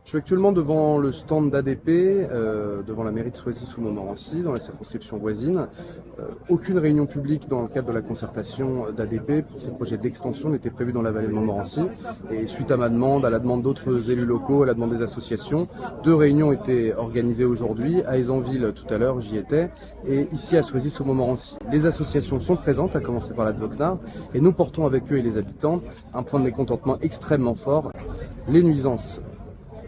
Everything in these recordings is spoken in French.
Je suis actuellement devant le stand d'ADP, devant la mairie de Soisy-sous-Montmorency, dans la circonscription voisine. Aucune réunion publique dans le cadre de la concertation d'ADP pour ces projets d'extension n'était prévue dans la vallée de Montmorency. Et suite à ma demande, à la demande d'autres élus locaux, à la demande des associations, 2 réunions étaient organisées aujourd'hui. À Aisanville, tout à l'heure, j'y étais, et ici à Soisy-sous-Montmorency. Les associations sont présentes, à commencer par la Dvocnar, et nous portons avec eux et les habitants un point de mécontentement extrêmement fort. Les nuisances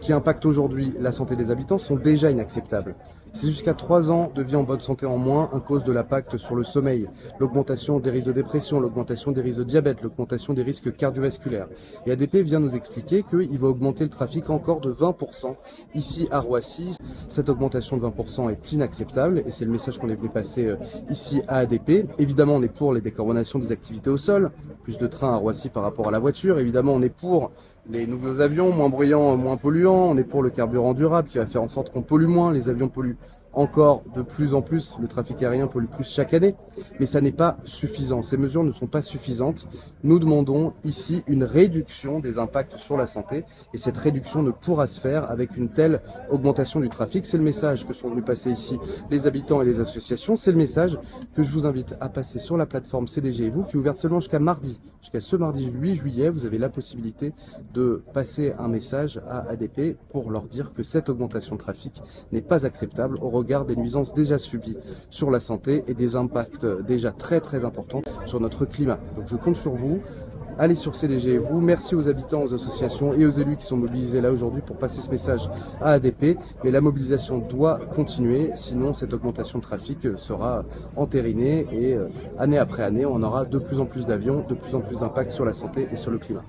qui impactent aujourd'hui la santé des habitants sont déjà inacceptables. C'est jusqu'à 3 ans de vie en bonne santé en moins à cause de l'impact sur le sommeil, l'augmentation des risques de dépression, l'augmentation des risques de diabète, l'augmentation des risques cardiovasculaires. Et ADP vient nous expliquer qu'il va augmenter le trafic encore de 20% ici à Roissy. Cette augmentation de 20% est inacceptable et c'est le message qu'on est venu passer ici à ADP. Évidemment, on est pour les décarbonations des activités au sol, plus de trains à Roissy par rapport à la voiture. Évidemment, on est pour les nouveaux avions, moins bruyants, moins polluants. On est pour le carburant durable qui va faire en sorte qu'on pollue moins. Les avions polluent encore de plus en plus, le trafic aérien pollue plus chaque année, mais ça n'est pas suffisant. Ces mesures ne sont pas suffisantes. Nous demandons ici une réduction des impacts sur la santé et cette réduction ne pourra se faire avec une telle augmentation du trafic. C'est le message que sont venus passer ici les habitants et les associations. C'est le message que je vous invite à passer sur la plateforme CDG et vous, qui est ouverte seulement jusqu'à mardi. Jusqu'à ce mardi 8 juillet, vous avez la possibilité de passer un message à ADP pour leur dire que cette augmentation de trafic n'est pas acceptable au regard des nuisances déjà subies sur la santé et des impacts déjà très importants sur notre climat. Donc je compte sur vous. Allez sur CDG et vous. Merci aux habitants, aux associations et aux élus qui sont mobilisés là aujourd'hui pour passer ce message à ADP. Mais la mobilisation doit continuer, sinon cette augmentation de trafic sera entérinée et année après année, on aura de plus en plus d'avions, de plus en plus d'impact sur la santé et sur le climat.